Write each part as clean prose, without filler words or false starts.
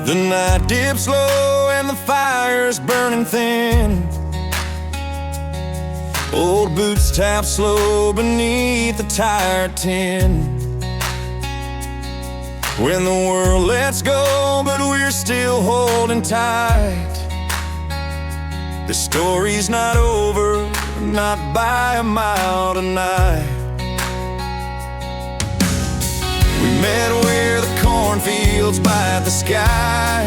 The night dips low and the fire's burning thin. Old boots tap slow beneath the tired tin. When the world lets go, but we're still holding tight. The story's not over, not by a mile tonight. We met where the cornfields bite the sky.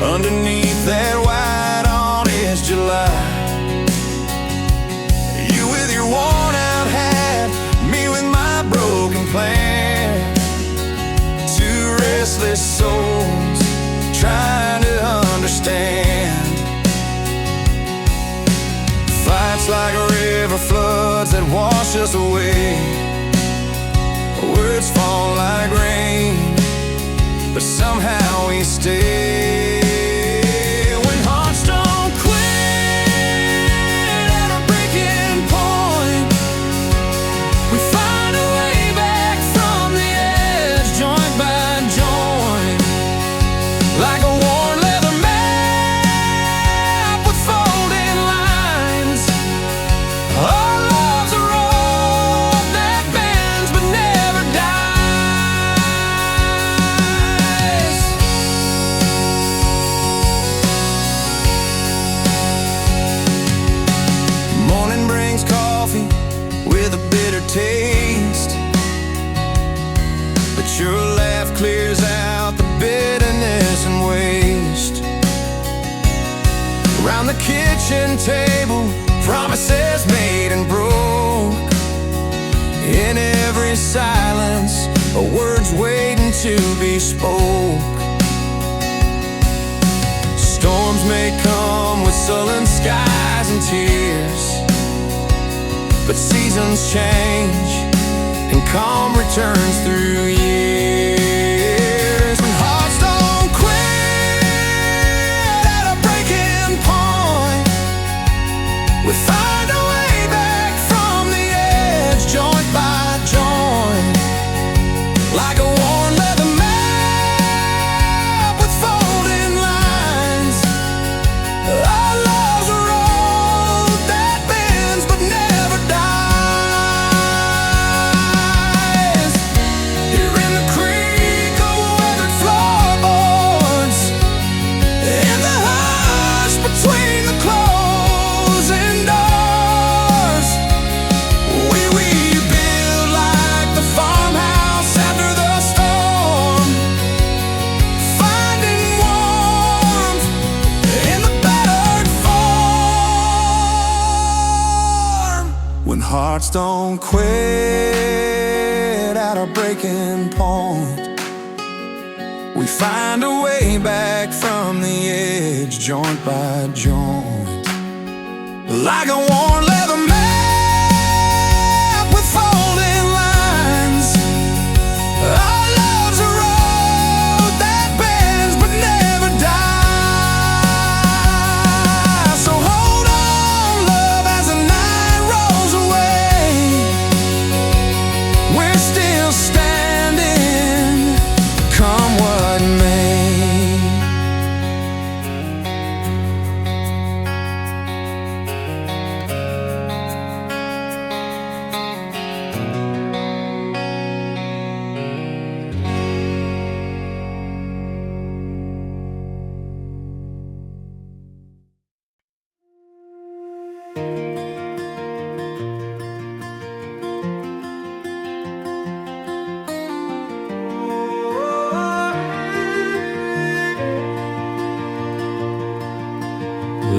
Underneath that white August July. You with your worn out hat, me with my broken plan. Two restless souls trying to understand. Fights like river floods that wash us away. Words fall like rain, but somehow we stay. When hearts don't quit at a breaking point, we find a way back from the edge, joint by joint. Like a worn leather map with folding lines. Our love's a road that bends but never dies. Morning brings coffee with a bitter taste, but your laugh clears out the bitterness and waste. Around the kitchen table, promises made and broke. In every silence, a word's waiting to be spoke. Storms may come with sullen skies and tears, but seasons change and calm returns through years. When hearts don't quit at a breaking point, we find a way back from the edge, joint by joint. Like a worn leather map with folding lines. Our love's a road that bends but never dies. Here in the creak of weathered floorboards, in the hush between the closing doors, we rebuild like the farmhouse after the storm, finding warmth in the battered form. When hearts don't quit at our breaking point, we find a way back from the edge, joint by joint. Like a worn leather map with folding lines. Our love's a road that bends but never dies. So hold on, love, as the night rolls away. We're still standing, come what may.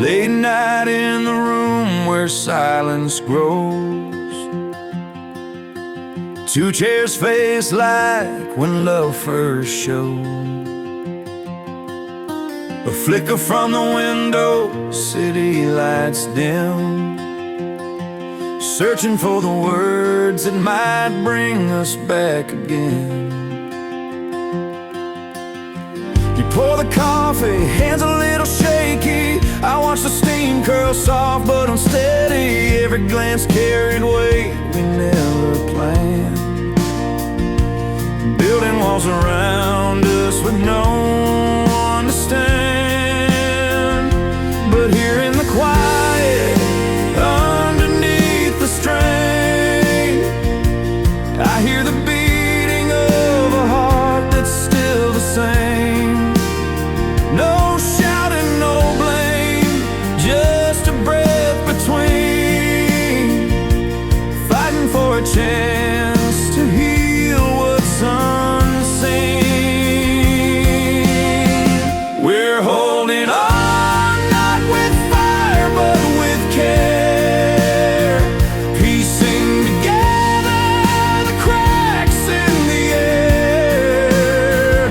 Late night in the room where silence grows. Two chairs face like when love first showed. A flicker from the window, city lights dim, searching for the words that might bring us back again. You pour the coffee, hands a little shaky. I watch the steam curl soft but unsteady. Every glance carried weight we never planned. building walls around us with no one to stand. But here in the quiet, underneath the strain, I hear the beating of a heart that's still the same. No shouting, no blame, just a breath between, fighting for a chance to heal what's unseen. We're holding on, not with fire, but with care, piecing together the cracks in the air.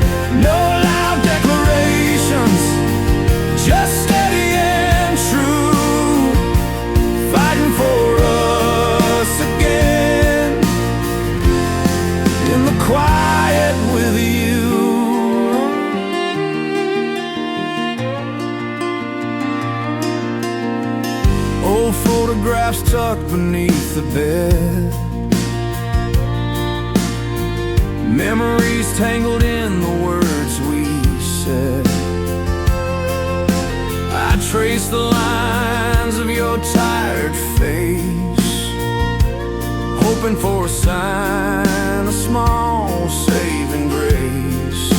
No loud declarations, just steady and true, fighting for us again in the quiet with you. Old photographs tucked beneath the bed, memories tangled in the words we said. I trace the lines of your tired face, hoping for a sign, a small saving grace.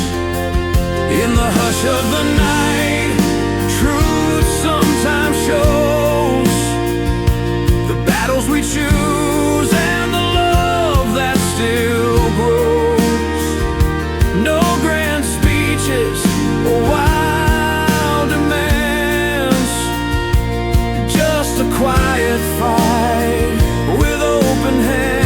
In the hush of the night, truth sometimes shows the battles we choose and the love that still grows. No grand speeches or wild demands, just a quiet fight with open hands.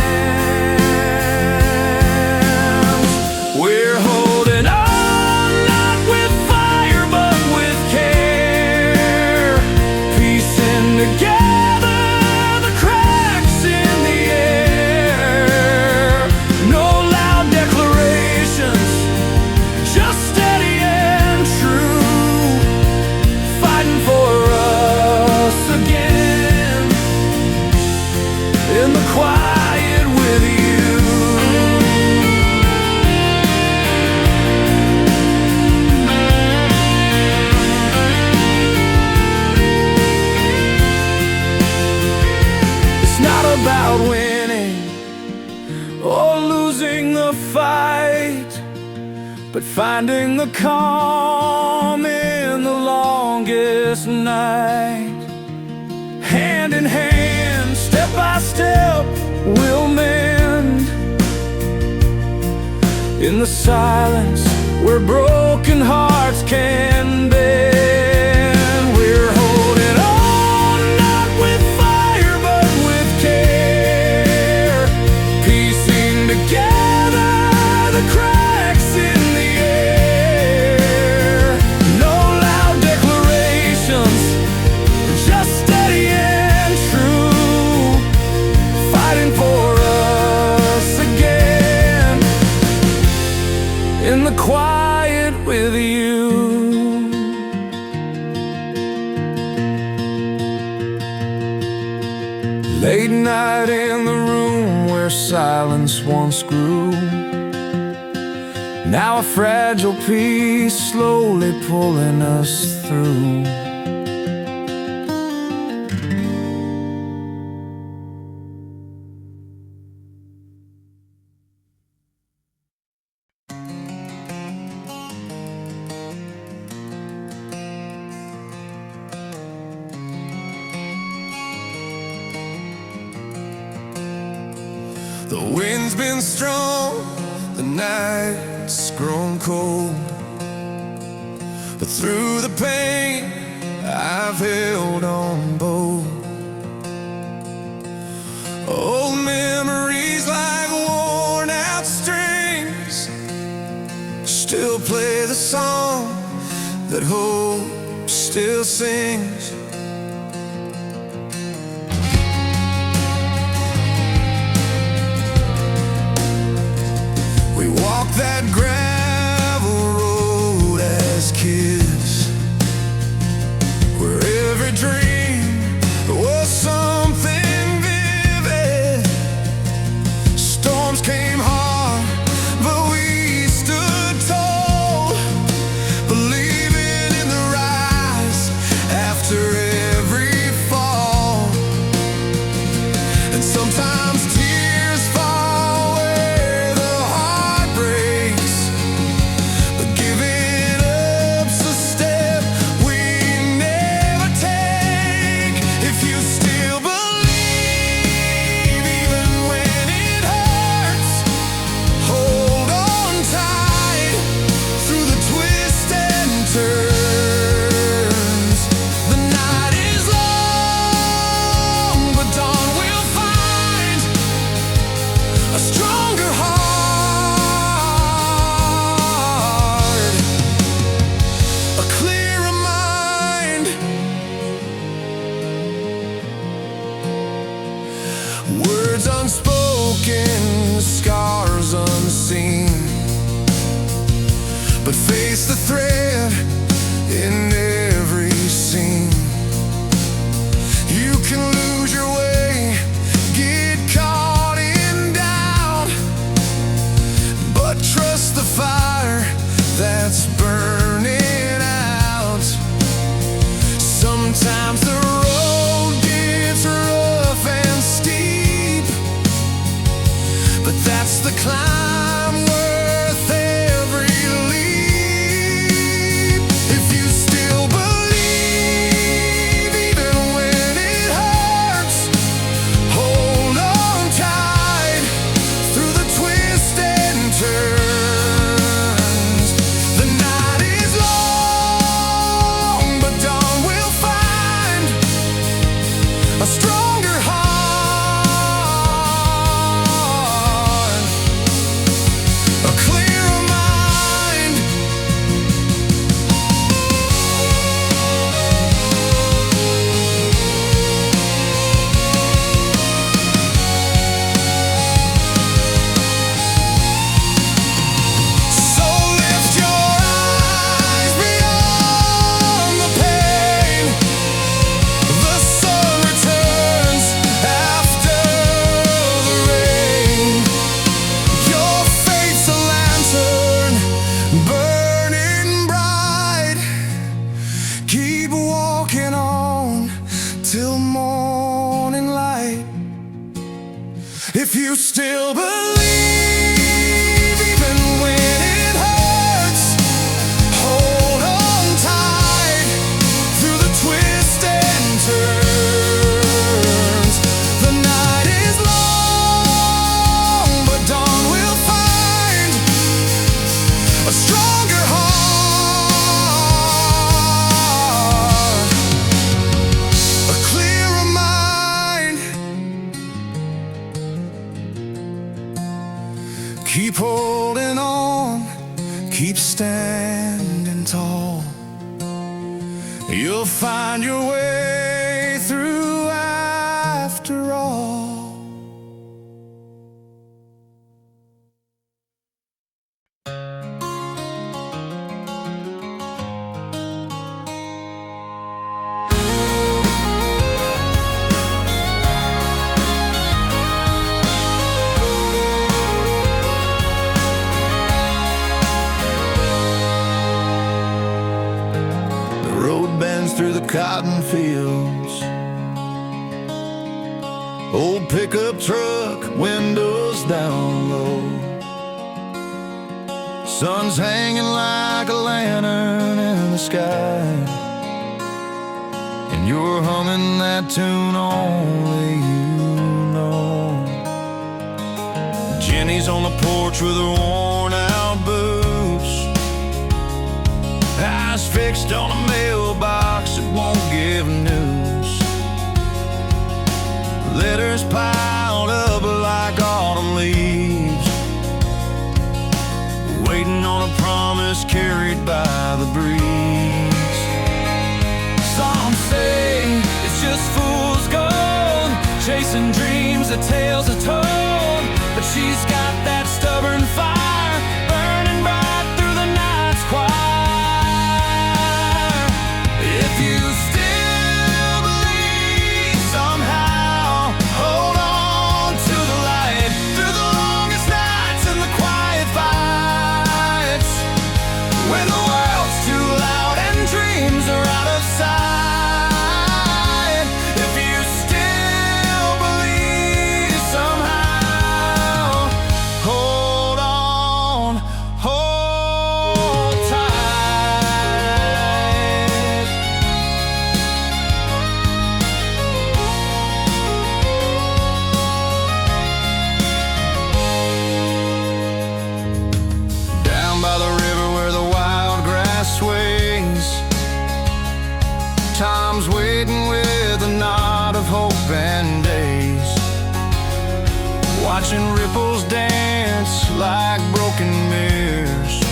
We're holding on, not with fire, but with care, piecing together the cracks in the air. No loud declarations, just steady and true, fighting for us again in the quiet with you. It's not about winning or losing the fight, but finding the calm in the longest night. Hand in hand, step by step, we'll mend in the silence where broken hearts can bend. We're holding on, not with fire, but with care, piecing together the cracks in the air. No loud declarations, just steady and true, fighting for us again in the quiet with you. Late night in the room where silence once grew, now a fragile piece slowly pulling us through. The wind's been strong, the night's grown cold, but through the pain I've held on bold. Old memories like worn out strings still play the song that hope still sings. We walked that gravel road as kids, where every dream was something vivid. Storms came hard, but we masking scars unseen, but face the thread in every scene. You can lose your way, get caught in doubt, but trust the fire that's burning out. Sometimes the road gets rough and steep, but that's the climb worth every leap. If you still believe even when it hurts, hold on tight through the twists and turns. The night is long, but dawn will find a stronger heart, a clearer mind. So lift your eyes beyond the pain. The sun returns after the rain. Your fate's a lantern burning bright. Keep walking on till morning light. If you still believe even when it hurts, hold on tight through the twists and turns. The night is long, but dawn will find a stronger heart, a clearer mind. Keep holding on, keep standing tall. You'll find your way through after all. The road bends through the cotton fields. Old pickup truck, windows down low. Sun's hanging like a lantern in the sky, and you're humming that tune only you know. Jenny's on the porch with her worn out boots, eyes fixed on a mailbox that won't give news. Letters piled up like autumn leaves, waiting on a promise carried by the breeze. Some say it's just fool's gold, chasing dreams that tales are told, but she's got that stubborn fire burning bright through the night's quiet. If you still believe somehow, hold on to the light through the longest nights and the quiet fights, when the world's too loud and dreams are out of sight. If you still believe somehow, hold on, hold tight. Down by the river where the wild grass sways, time's waiting with a knot of hope and days, watching ripples dance like broken mirrors,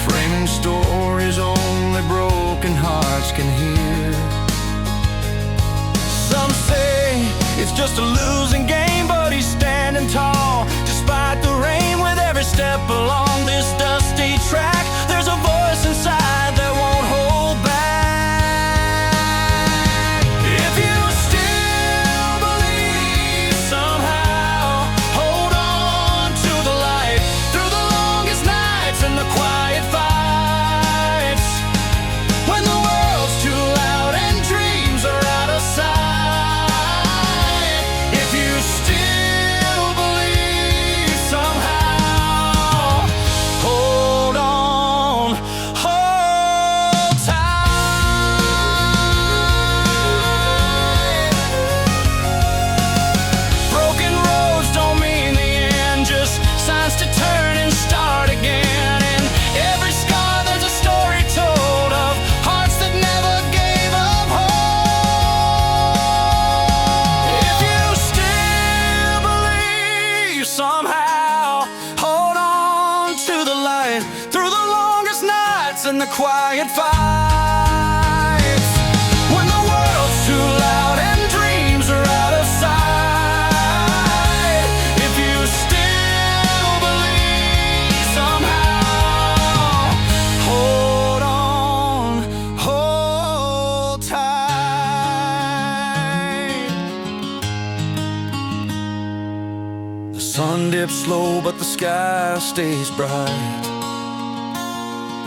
framing stories only broken hearts can hear. Some say it's just a losing game, but he's standing and the quiet fights. When the world's too loud and dreams are out of sight, if you still believe somehow, hold on, hold tight. The sun dips slow, but the sky stays bright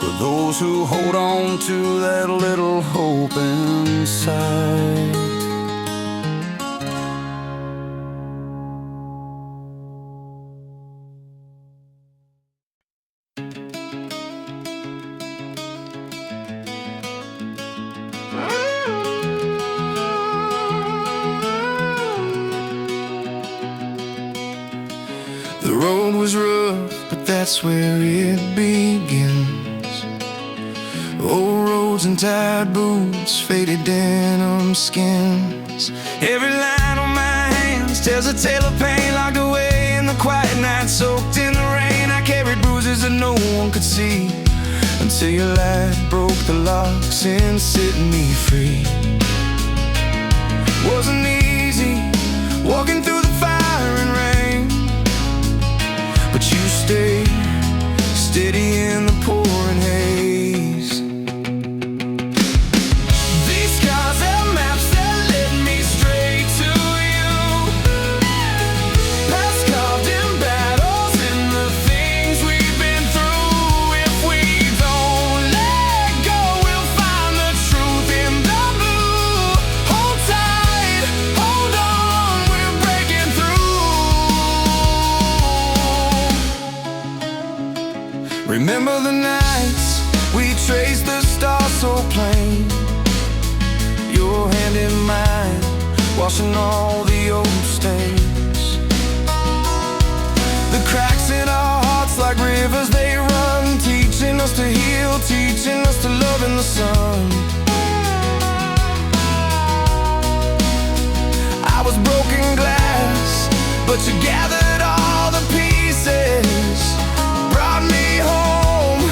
for those who hold on to that little hope inside. The road was rough, but that's where it begins. Old roads and tired boots, faded denim skins. Every line on my hands tells a tale of pain, locked away in the quiet night, soaked in the rain. I carried bruises that no one could see, until your light broke the locks and set me free. Wasn't easy walking through the fire and rain, but you stayed steady in the pouring haze. These scars are maps that led me straight to you, past carved in battles and the things we've been through. If we don't let go, we'll find the truth in the blue. Hold tight, hold on, we're breaking through. Remember the nights we traced the stars so plain, your hand in mine, washing all the old stains. The cracks in our hearts like rivers they run, teaching us to heal, teaching us to love in the sun. I was broken glass, but you gathered all the pieces, brought me home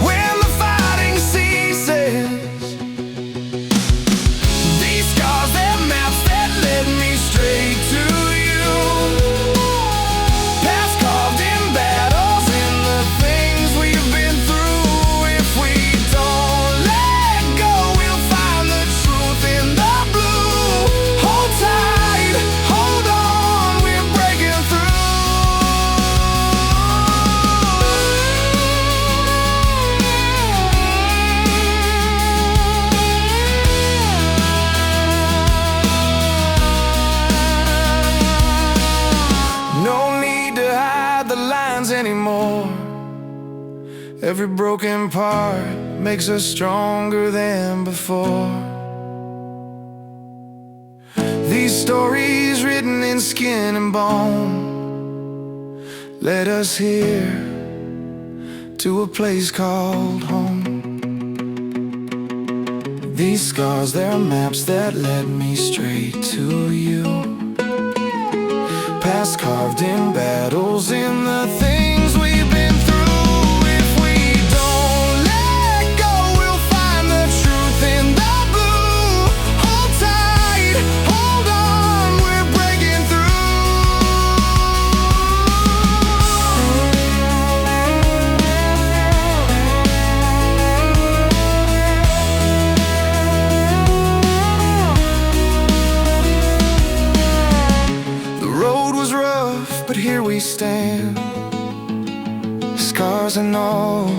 when the fighting ceases. These scars, they're maps that led me straight to you, past carved in battles and the things we've been through. If we don't let go, we'll find the truth in the blue. Hold tight, hold on, we're breaking through. No need to hide the lines anymore. Every broken part makes us stronger than before. These stories written in skin and bone led us here to a place called home. These scars, they're maps that led me straight to you, past carved in battles in the things we've been through. If we don't let go, we'll find the truth in the blue. Hold tight, hold on, we're breaking through. The road was rough, but here we stand, scars and all,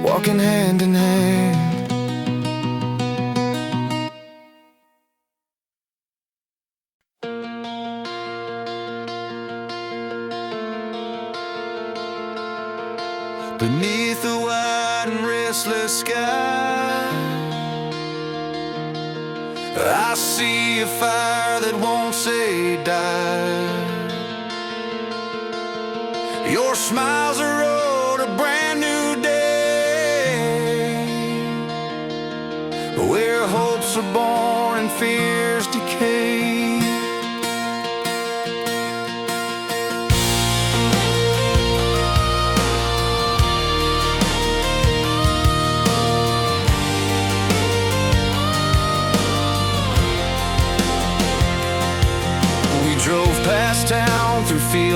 walking hand in hand. Beneath the wide and restless sky, I see a fire that won't say die. Your smile's a road, a brand new day, where hopes are born and fears decay.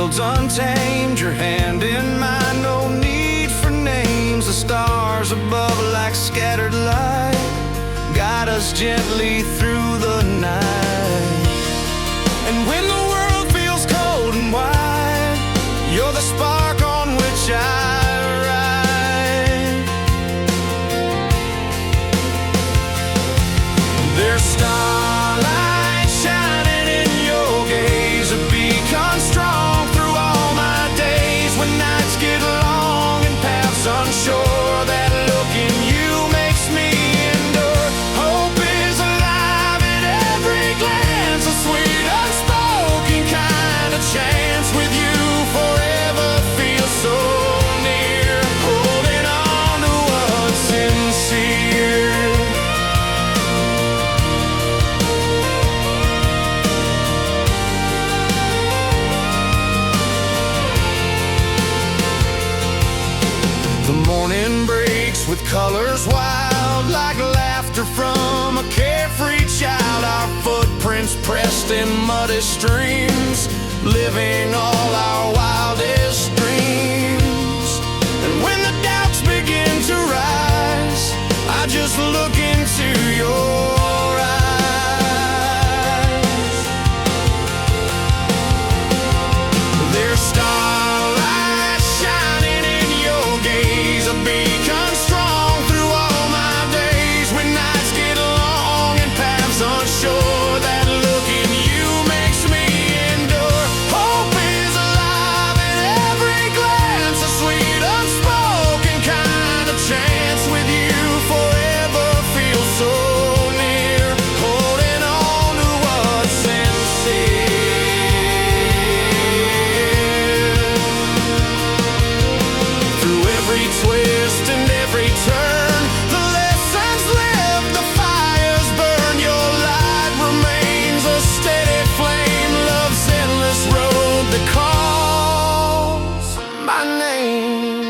fields untamed, your hand in mine, no need for names. The stars above like scattered light guide us gently through the night. And when the world feels cold and wide, you're the spark on which I ride. There's starlight shining in your gaze, a beacon strong through all my days. When nights get long and paths unsure, that look in you makes me endure. Hope is alive in every glance, a sweet unspoken kind of chance. With you forever feels so near, holding on to what's sincere. The morning breaks with colors wild, like laughter from a carefree child. Our footprints pressed in muddy streams, living all our wildest dreams. And when the doubts begin to rise, I just look into your eyes. There's starlight shining in your gaze, a beacon strong through all my days. When nights get long and paths unsure, that look in you makes me endure. Hope is alive in every glance, a sweet unspoken kind of chance. With you forever feels so near, holding on to what's sincere. Through every twist and every turn, the lessons live, the fires burn. Your light remains a steady flame, love's endless road that calls my name.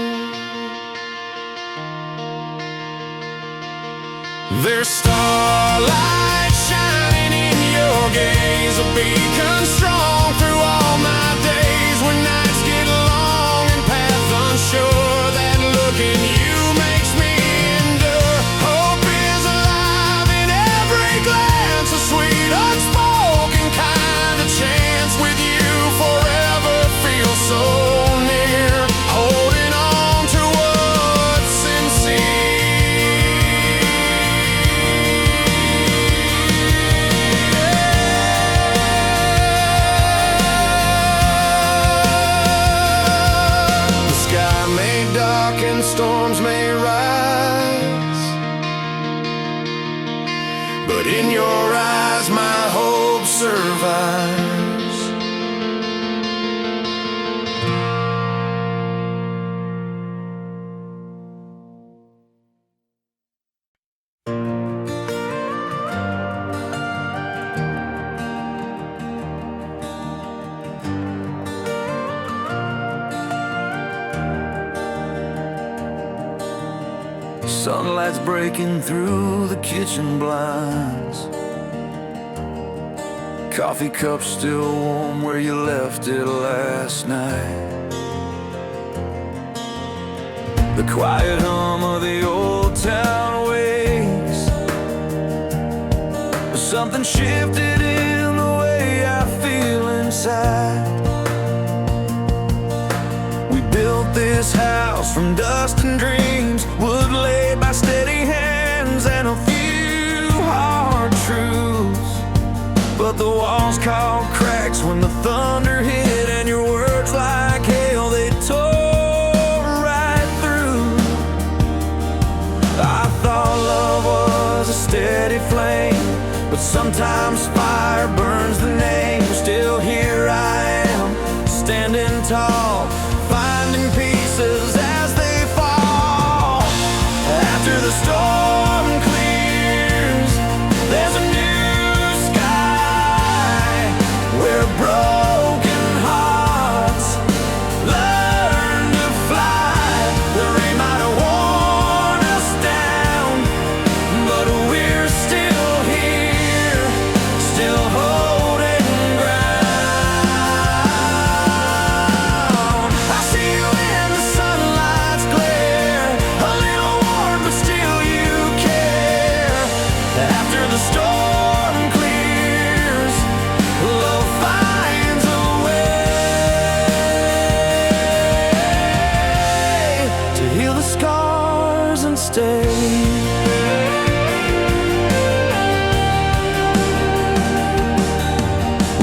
There's starlight shining in your gaze, a beacon strong through all my days. When nights get long and paths unsure, that look in you makes me endure. Hope is alive in every glance, a sweet unspoken kind of chance. With you forever feels so near, holding on to what's sincere. The sky may darken, storms may rise, but in your eyes my hope survives. Sunlight's breaking through the kitchen blinds, coffee cup still warm where you left it last night. The quiet hum of the old town wakes, something shifted in the way I feel inside. We built this house from dust and dreams, wood laid by steady hands and a few hard truths. But the walls caught cracks when the thunder hit, and your words like hail, they tore right through. I thought love was a steady flame, but sometimes fire burns the name. Still here I am, standing tall, finding pieces as they fall. After the storm clears, there's a new sky where broken hearts learn to fly. The rain might have worn us down, but we're still here, still holding ground. stay.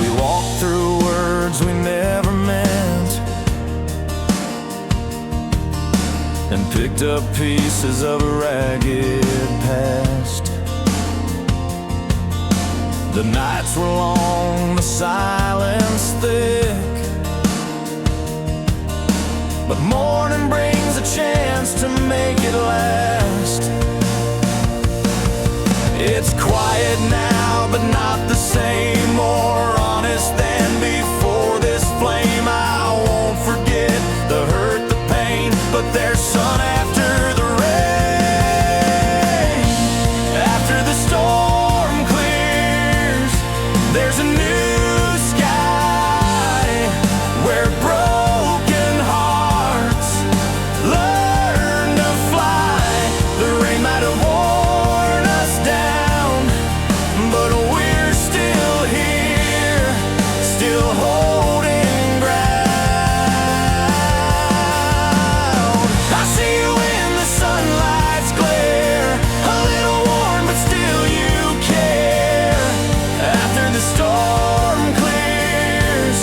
We walked through words we never meant, and picked up pieces of a ragged past. The nights were long, the silence thick, but morning brings a chance to make it last. It's quiet now, but not the same. More honest than before. This flame, I won't forget the hurt, the pain, but there's sun after the rain. After the storm clears, there's a new sky where broken hearts learn to fly. The rain might have worn us down, but we're still here, still holding ground. I see you in the sunlight's glare, a little worn, but still you care. After the storm clears,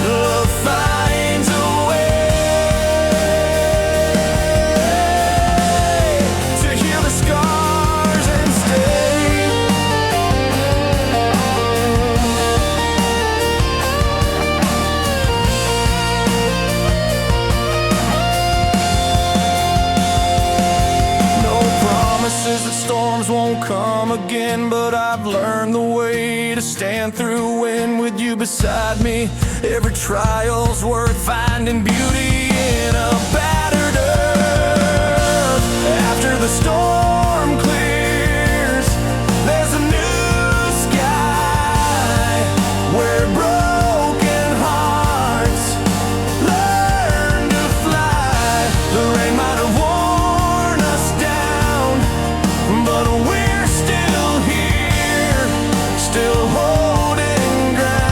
love finds a way to heal the scars and stay. No promises that storms won't come again, but I've learned the way to stand through when with you beside me. Every trial's worth finding beauty in a battered earth. After the storm clears, there's a new sky where broken hearts learn to fly. The rain might have worn us down, but we're still here, still holding ground.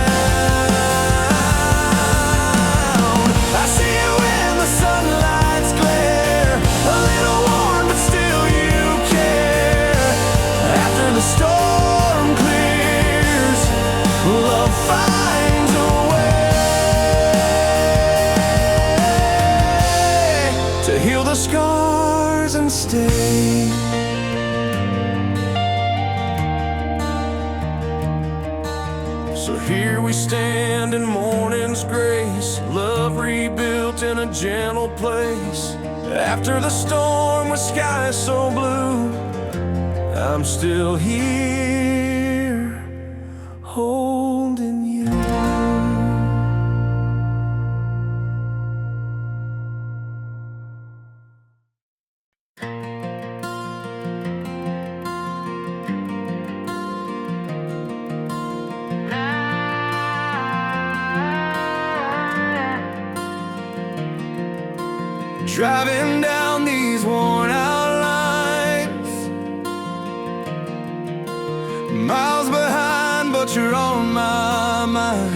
I see you in the sunlight's glare, a little worn, but still you care. After the storm clears, love finds a way to heal the scars and stay. So here we stand in morning's grace, love rebuilt in a gentle place. After the storm with skies so blue, I'm still here, holding you. Driving down these worn out lines, miles behind, but you're on my mind.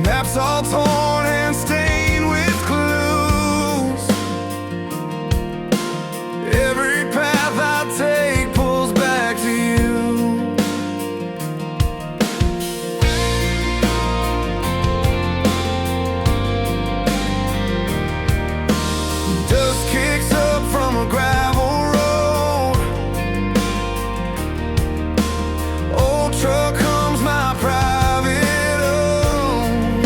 Maps all torn and stained with clues. Every path I take pulls back to you. Dust kicks up from a gravel road. Old truck comes my private own.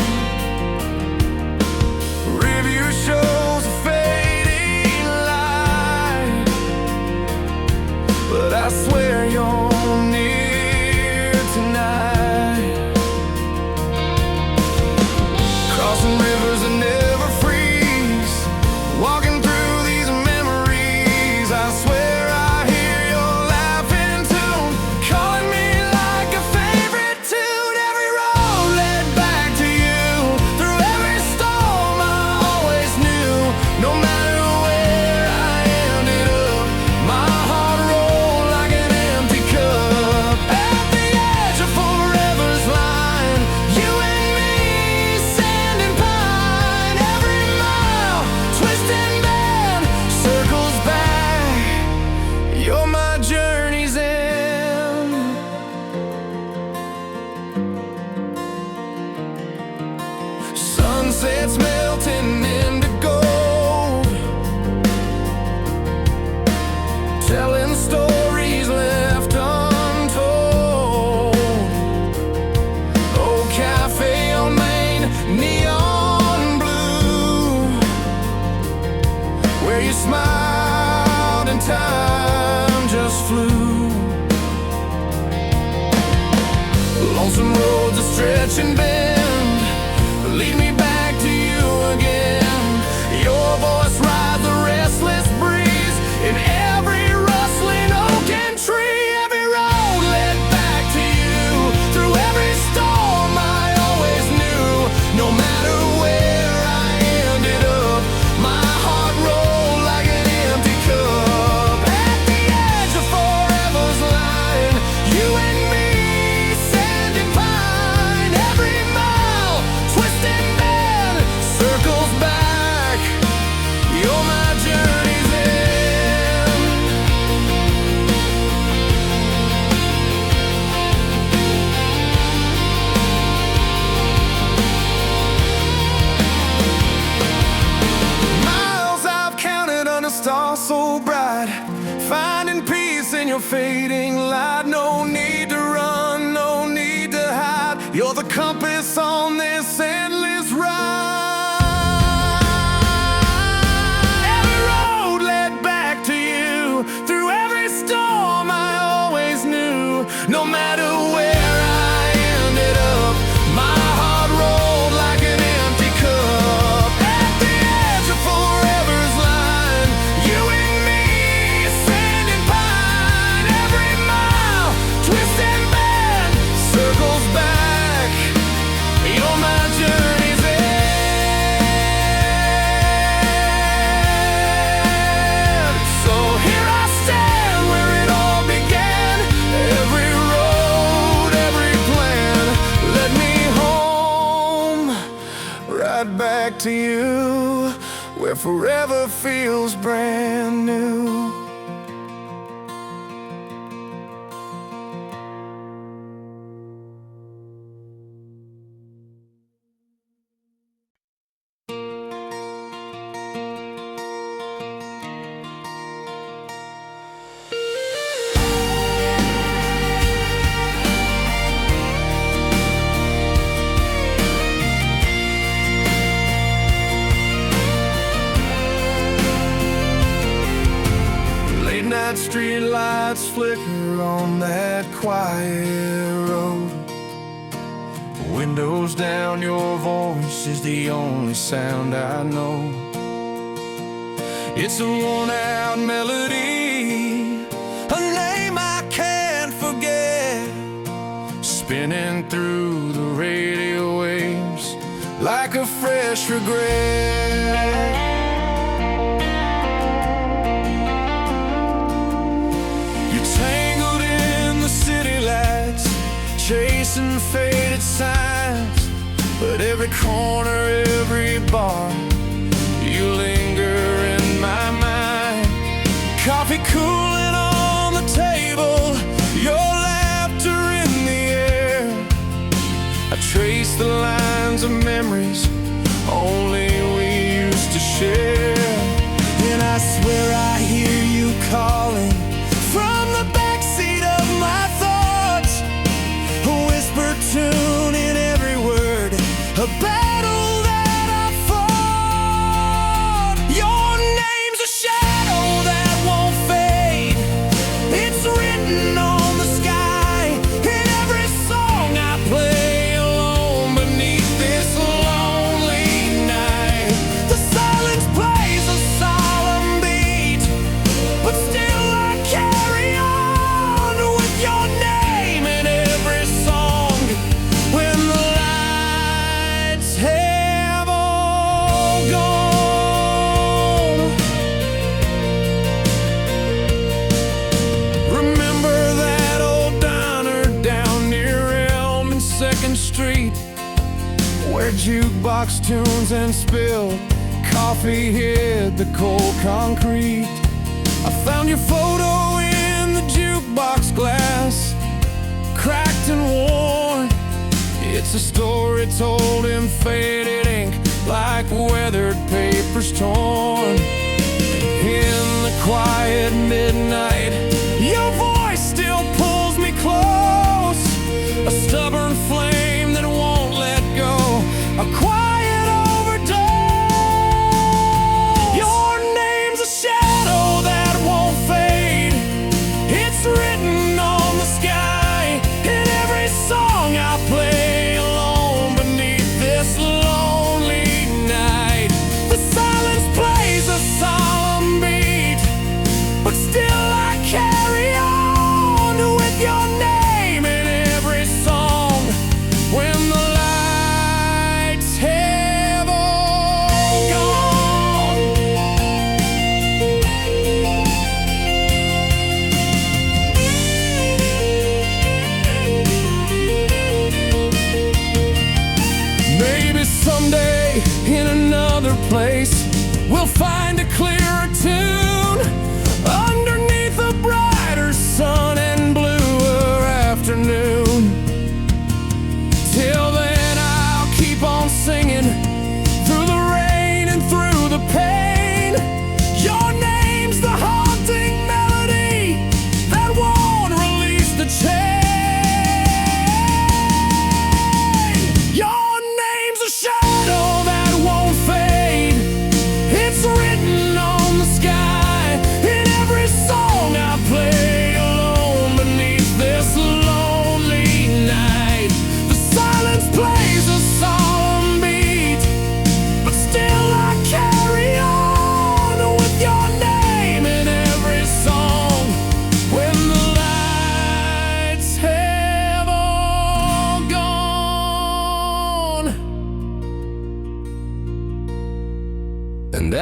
Review shows a fading light, but I swear you're near tonight. Crossing rivers that never freeze, walking through these memories. I swear I hear your laughing tune, calling me like a favorite tune. Every road led back to you, through every storm I always knew. No matter where I ended up, my heart rolled like an you smiled and time just flew. Lonesome roads that stretch and bend lead me back to you again. Your voice rides the restless breeze in every rustling oak and tree. Every road led back to you. Through every storm I always knew, no matter where I ended up, my heart rolled like an empty cup. At the edge of forever's line, you and me, sand and pine. Every mile, twist and bend, circles back. You're my journey's end. Miles I've counted under stars so bright, finding peace in your fading light. No need to run, no need to hide. You're the compass on this endless ride. Every road led back to you. Through every storm I always knew, no matter where I ended up, my heart rolled like an empty cup. At the edge of forever's line, you and me, sand and pine. Every mile, twist and bend, circles back. You're my journey's end. So here I stand where it all began. Every road, every plan led me home, right back to you, where forever feels brand new. Late night street lights flicker on that quiet road. Windows down, your voice is the only sound I know. It's a worn-out melody, a name I can't forget, spinning through the radio waves like a fresh regret. You're tangled in the city lights, chasing faded signs, but every corner, every bar, you linger in my mind. Coffee cooling on the table, your laughter in the air. I trace the lines of memories only we used to share. And I swear I hear you calling from the backseat of my thoughts, a whispered tune in every word, a battle that I fought. Your name's a shadow that won't fade. It's written on the sky in every song I play alone beneath this lonely night. The silence plays a solemn beat, but still I carry on with your name in every song. When the lights have all gone, remember that old diner down near Elm and 2nd Street, where jukebox tunes and spilled coffee hit the cold concrete. I found your photo in the jukebox glass, cracked and worn. It's a story told in faded ink, like weathered papers torn. In the quiet midnight, your voice still pulls me close, a stubborn flame that won't let go, a quiet overdose. Your name's a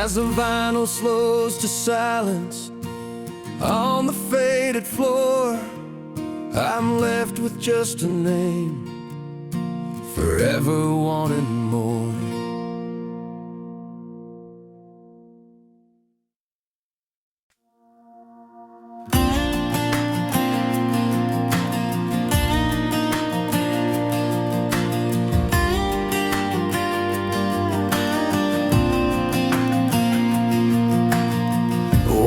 As the vinyl slows to silence on the faded floor, I'm left with just a name, forever wanting more.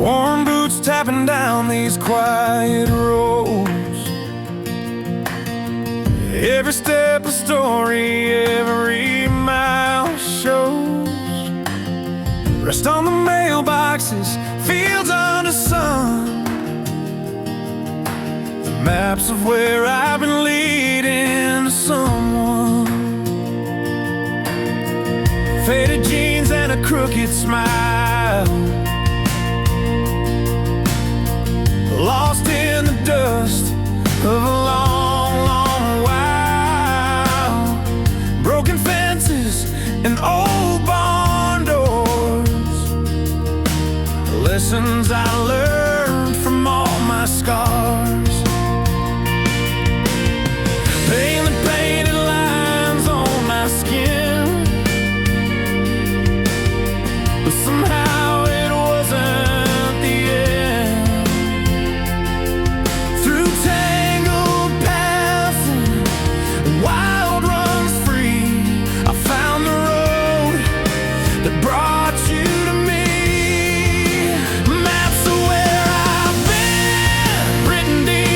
Worn boots tapping down these quiet roads, every step a story, every mile shows. Rest on the mailboxes, fields under sun, the maps of where I've been leading to someone. Faded jeans and a crooked smile, lost in the dust of a long, long while. Broken fences and old barn doors, lessons I learned from all my scars. Paint the painted lines on my skin, but somehow it wasn't the end. Through tangled paths and wild runs free, I found the road that brought you to me. Maps of where I've been, written deep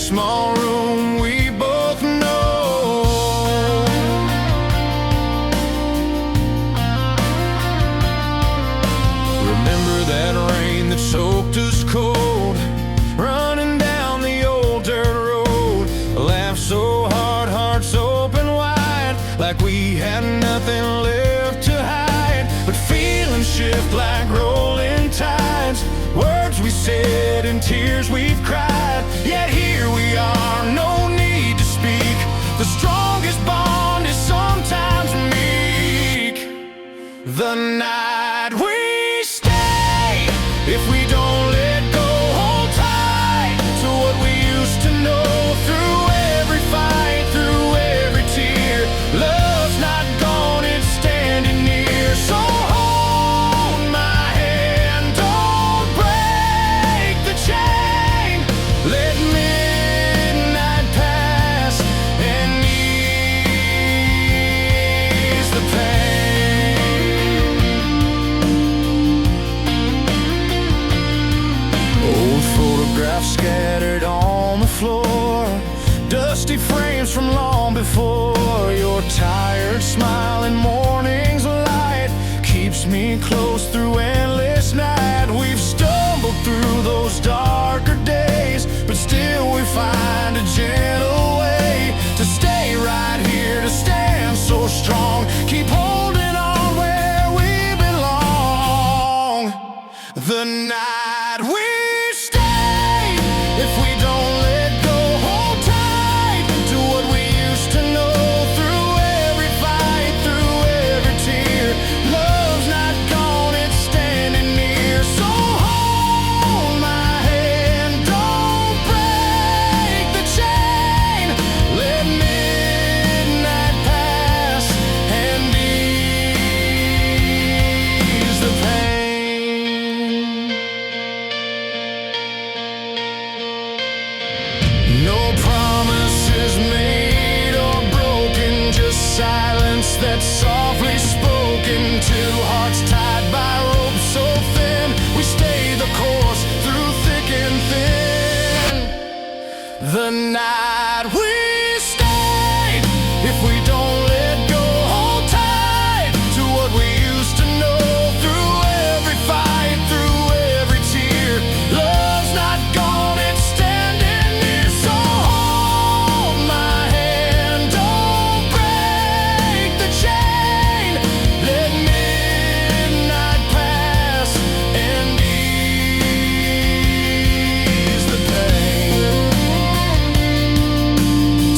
small room we both know. Remember that rain that soaked us cold, running down the old dirt road. Laughed so hard, hearts open wide, like we had nothing left to hide. But feelings shift like rolling tides, words we said and tears we've cried. Yet here we are, no need to speak. The strongest bond is sometimes meek. The night we stay, if we don't let go, hold tight to what we used to know. Through every fight, through every tear, love's not gone, it's standing near. So hold my hand, don't break the chain. Let midnight pass and ease the pain. Old photographs scattered on the floor, dusty frames from long before. Your tired smile in morning's light keeps me close through endless night. We've stumbled through those darker days, but still we find a gentle way to stay right here, to stand so strong. Keep holding on where we belong. The night we stay, if we don't let go, hold tight to what we used to know. Through every fight, through every tear, love's not gone, it's standing near. So hold my hand, don't break the chain. Let midnight pass and ease the pain. No promises made or broken, just silence that's softly spoken. Two hearts tied by ropes so thin, we stay the course through thick and thin. The night we stayed, if we don't let go, hold tight to what we used to know. Through every fight, through every tear, love's not gone, it's standing near. So hold my hand, don't break the chain. Let midnight pass and ease the pain.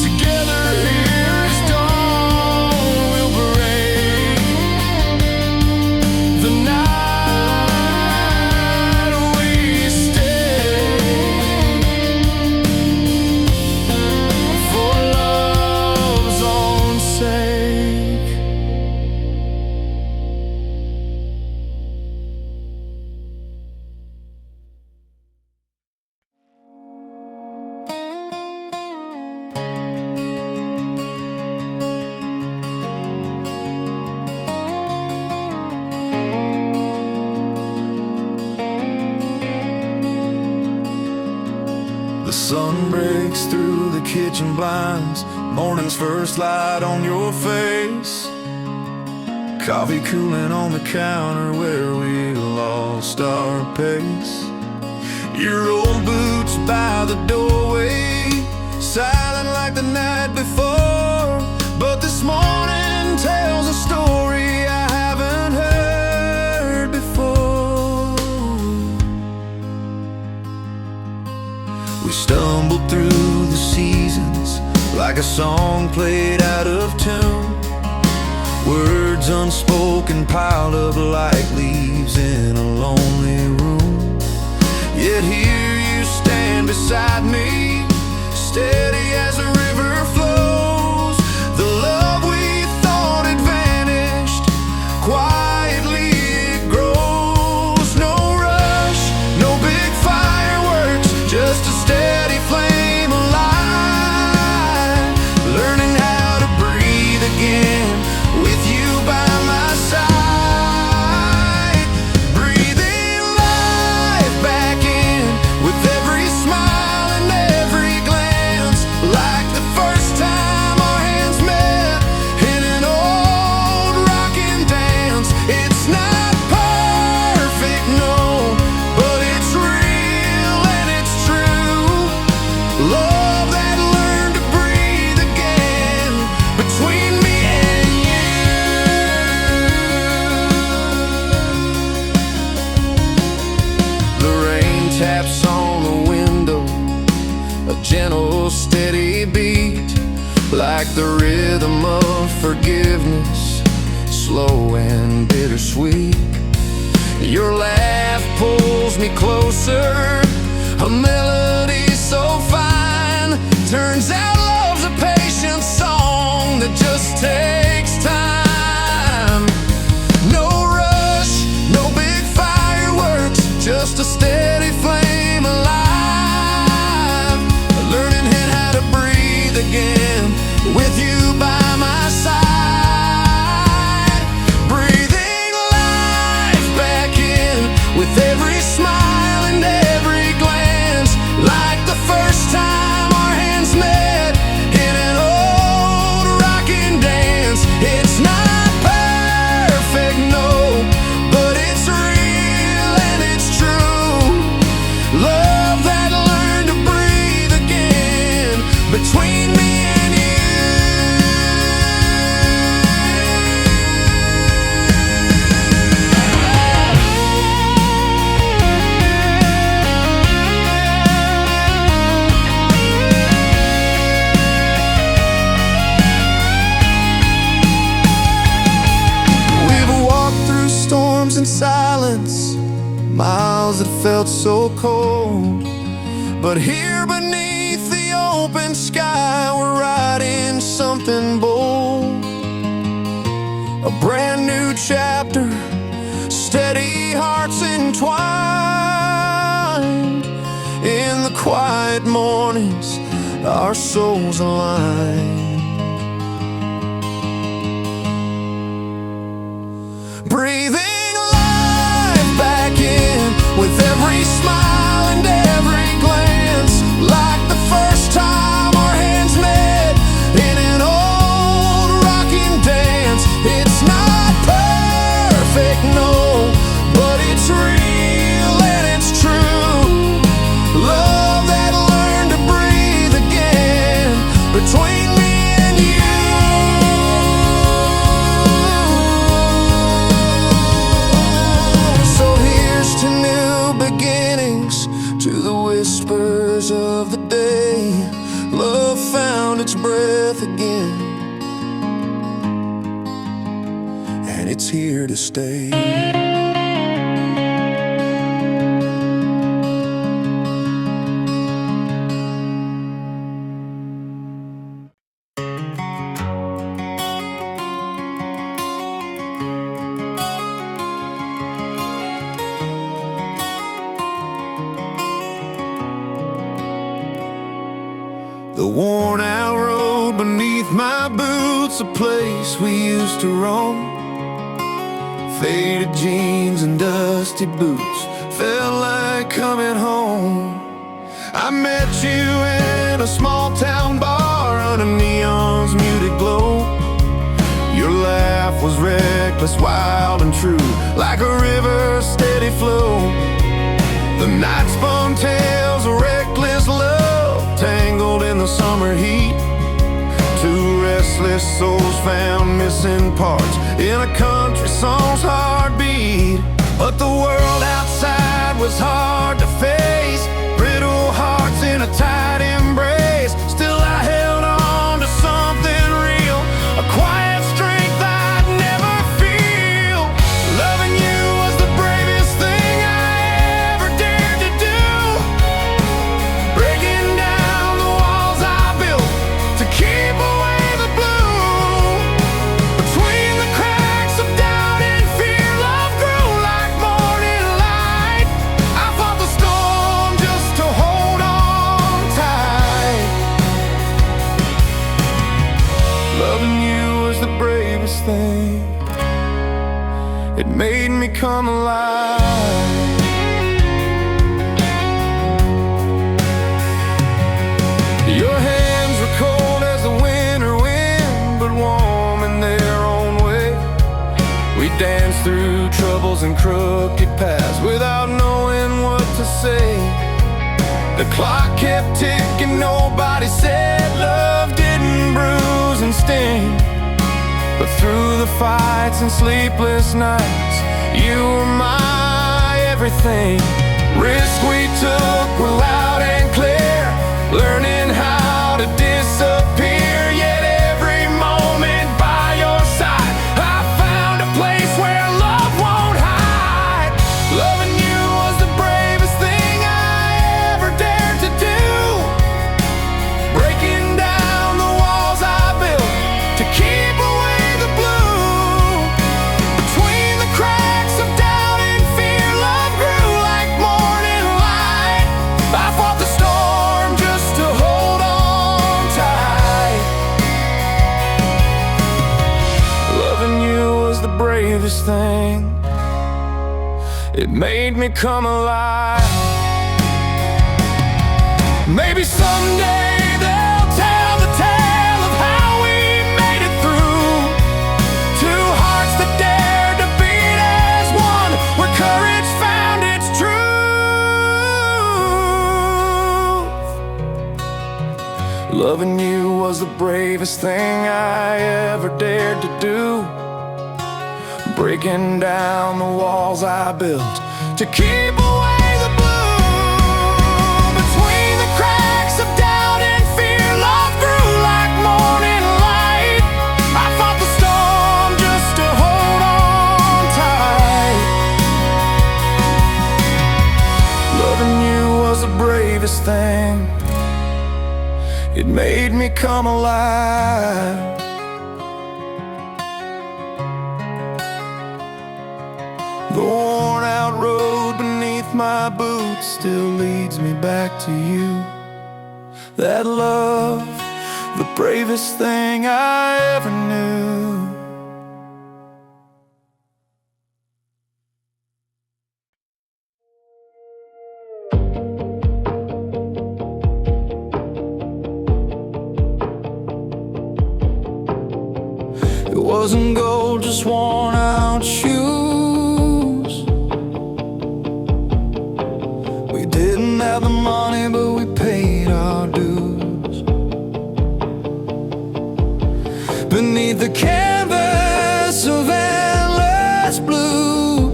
Together here as dawn will break. The night we stay, for love's own sake. The sun breaks through the kitchen blinds, morning's first light on your face. Coffee cooling on the counter where we lost our pace. Your old boots by the doorway, silent like the night before. But this morning tells a story I haven't heard before. We stumbled through the seasons like a song played out of tune. Words unspoken piled up like leaves in a lonely room. Yet here you stand beside me, steady as a river flows. The love we thought had vanished, quietly it grows. No rush, no big fireworks, just a steady flame alive. Learning how to breathe again with you by my side. Breathing life back in with every smile and every glance. taps on the window, a gentle, steady beat, like the rhythm of forgiveness, slow and bittersweet. Your laugh pulls me closer, a melody so fine. Turns out love's a patient song that just takes time. No rush, no big fireworks, just a steady flame alive. Learning how to breathe again with you by my side. Breathing life back in with every smile and every glance, like the first time our hands met in an old rocking dance. It's not perfect, no, but it's real and it's true. Love that learned to breathe again between me and you. We've walked through storms in silence, miles that felt so cold, but here beneath the open sky we're writing something bold. A brand new chapter, steady hearts entwined. In the quiet mornings, our souls align. Breathing life back in with every smile and every glance, like the first time our hands met in an old rocking dance. It's not perfect, no, but it's real and it's true. Love that learned to breathe again between me and you. So here's to new beginnings, to the whispers of the day. Love found its breath again, and it's here to stay. The worn out road beneath my boots, a place we used to roam. Faded jeans and dusty boots, felt like coming home. I met you in a small town bar under neon's muted glow. Your laugh was reckless, wild and true, like a river's steady flow. The night spun tales of reckless love, tangled in the summer heat. Two restless souls found missing parts in a country song's heartbeat. But the world outside was hard to face, brittle hearts in a tight embrace. Still I held on to something real, a quiet strength I'd never feel. Loving you was the bravest thing I ever dared to do, breaking down the walls I built to keep away the blue. Between the cracks of doubt and fear, love grew like morning light. I fought the storm just to hold on tight. Loving you was the bravest thing, it made me come alive. Your hands were cold as the winter wind, but warm in their own way. We danced through troubles and crooked paths without knowing what to say. The clock kept ticking, nobody said love didn't bruise and sting. But through the fights and sleepless nights, you were my everything. Risks we took were loud and clear, learning how to disappear. Yet every moment by your side, I found a place where love won't hide. Loving you was the bravest thing I ever dared to do, breaking down the walls I built to keep away the blue. Between the cracks of doubt and fear, love grew like morning light. I fought the storm just to hold on tight. Loving you was the bravest thing. It made me come alive. Maybe someday they'll tell the tale of how we made it through. Two hearts that dared to beat as one, where courage found its truth. Loving you was the bravest thing I ever dared to do, breaking down the walls I built to keep away the blue. Between the cracks of doubt and fear, love grew like morning light. I fought the storm just to hold on tight. Loving you was the bravest thing. It made me come alive. The worn-out road beneath my boots still leads me back to you. That love, the bravest thing I ever knew. It wasn't gold, just worn-out shoes. We didn't have the money, but we paid our dues. Beneath the canvas of endless blue,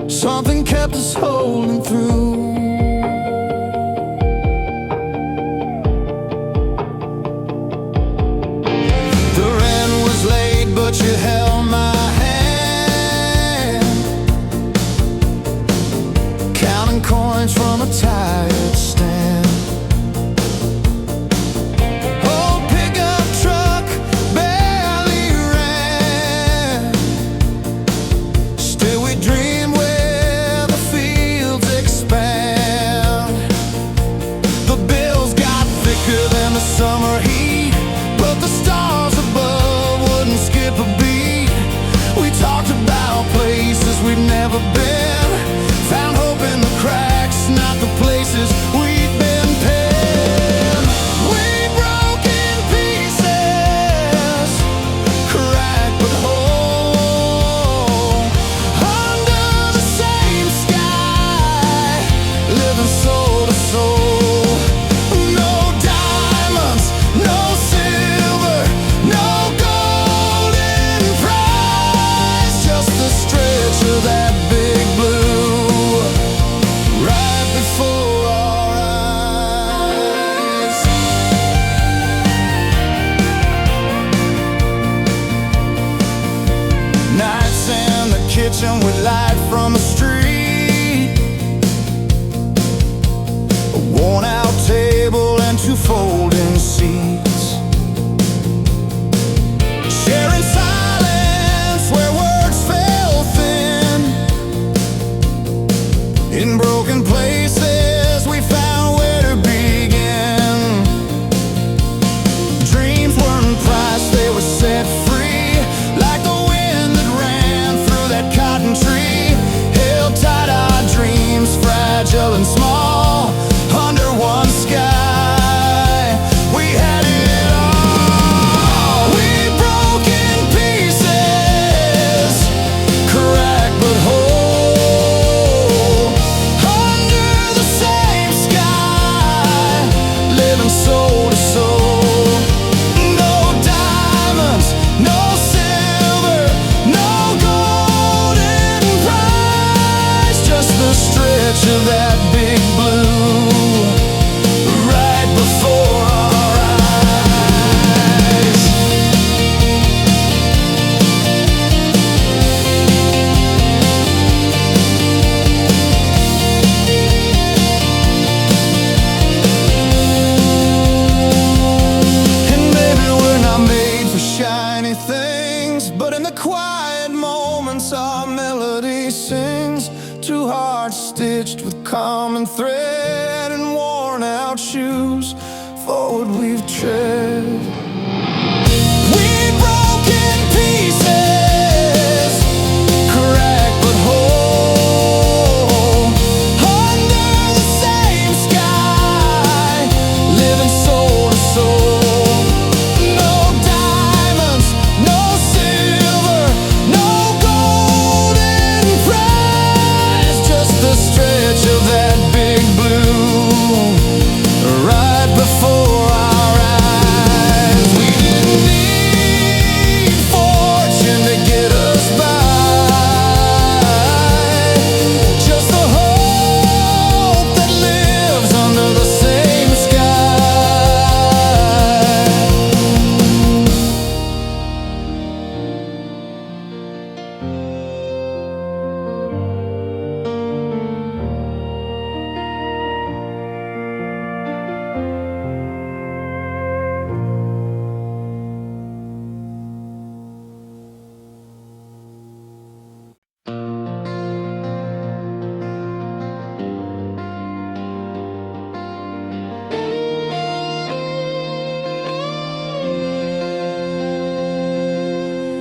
something kept us holding through. But you held my hand, counting coins from a tired stand. Old pickup truck barely ran, still we dream where the fields expand. The bills got thicker than the summer heat, but the stars above wouldn't skip a beat. We talked about places we'd never been, found hope in the cracks, not the places we stretch of that big blue right before our eyes. And maybe we're not made for shiny things, but in the quiet moments our melody sings. Two hearts stitched with common thread and worn out shoes, forward we've tread. We broke in pieces, cracked but whole, under the same sky, living soul to soul. No diamonds, no silver, no golden prize, just the stretch of that big blue right before our eyes. We didn't need fortune to get us by, just the hope that lives under the same sky.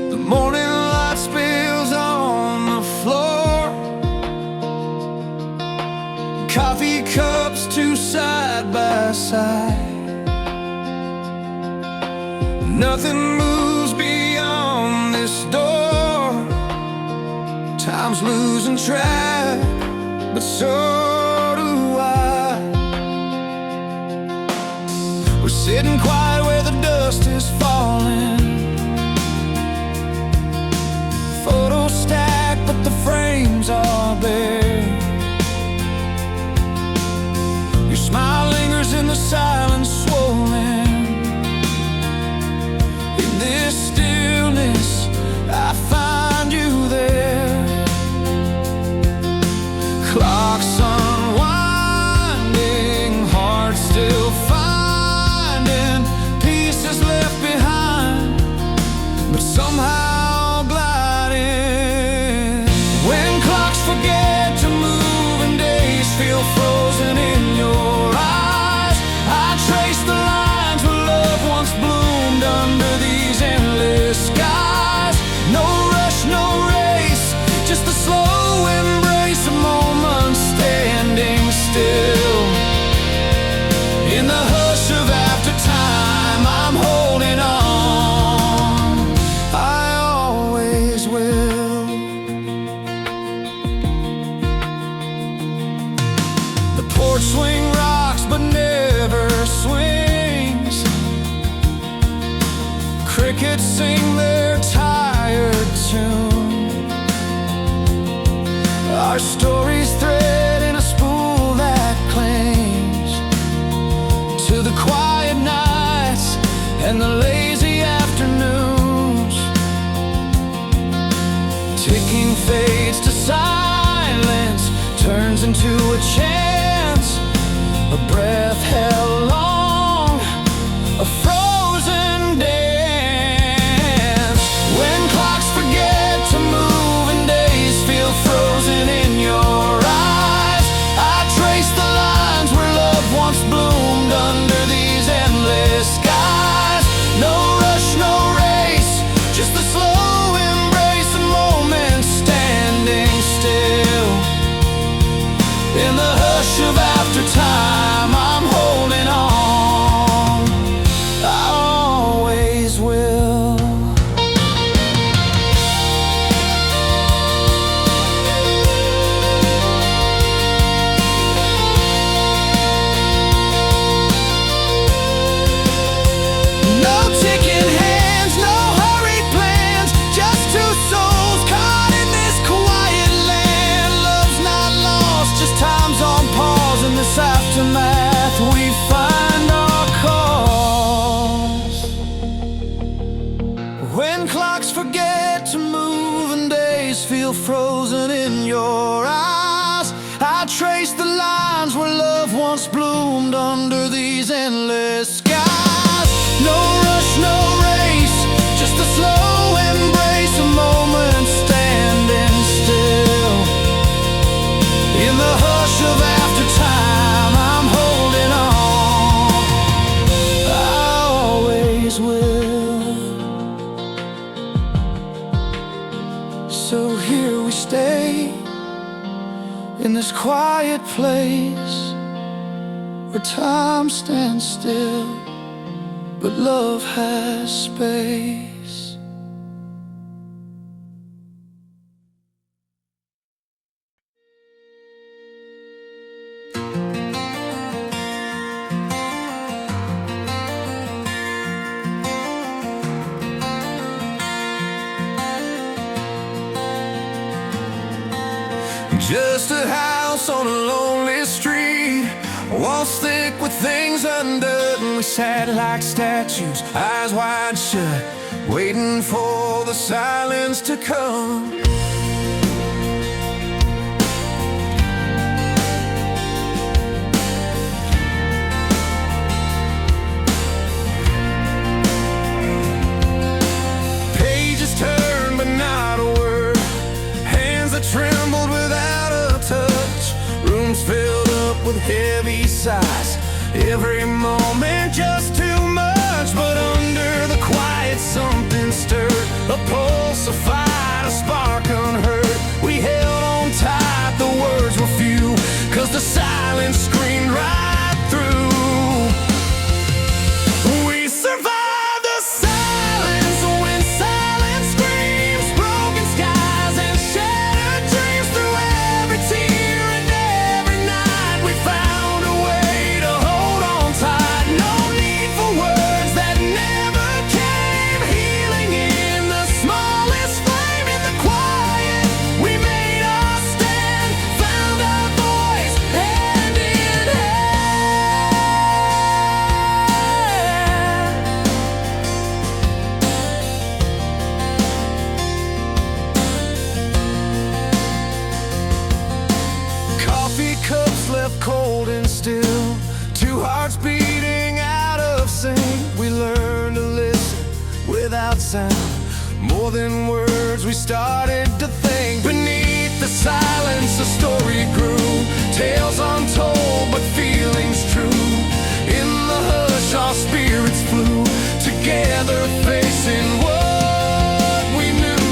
The morning light spills on the floor, coffee cups two side by side. Nothing moves beyond this door. Time's losing track, but so do I. We're sitting quiet where the dust is falling. Photos stacked, but the frames are bare. Your smile lingers in the silence swollen. In this stillness, I find you there. Clocks unwinding, heart still finding pieces left behind, but somehow gliding. When clocks forget to move and days feel frozen in your eyes, I trace the lines where love once bloomed under these endless skies. No rush, no race, just the slow embrace of moments standing still. In the hush of after time, I'm holding on. I always will. The porch swing rocks but never swings. Crickets sing their tired tune. Our stories thread in a spool that clings to the quiet nights and the lazy afternoons. Ticking fades to silence, turns into a chance, a breath held long, a frozen dance. When clocks forget to move and days feel frozen in your eyes, I trace the lines where love once bloomed under these endless skies. No rush, no race, just the slow embrace of moments standing still. In the hush of after time, I'm holding on. I always will. No ticking hands, no hurried plans, just two souls caught in this quiet land. Love's not lost, just time rush of aftertime, I'm holding on. I always will. So here we stay in this quiet place where time stands still, but love has space. Just a house on a lonely street, walls thick with things undone. We sat like statues, eyes wide shut, waiting for the silence to come. Pages turned but not a word, hands that trembled without a touch, rooms filled up with heavy sighs, every moment just too much. But under the quiet something stirred, a pulse, a fight, a spark unheard. We held on tight, the words were few, 'cause the silence screamed right through. We survived the silence when silence screams, broken skies and shattered dreams. Through every tear and every night, we found a way to hold on tight. No need for words that never came, healing in the smallest flame. In the quiet, we made our stand, found our voice, hand in hand. Coffee cups left cold and still, two hearts beating out of sync. We learned to listen without sound, more than words we started to think. Beneath the silence a story grew, tales untold but feelings true. In the hush our spirits flew, together facing what we knew.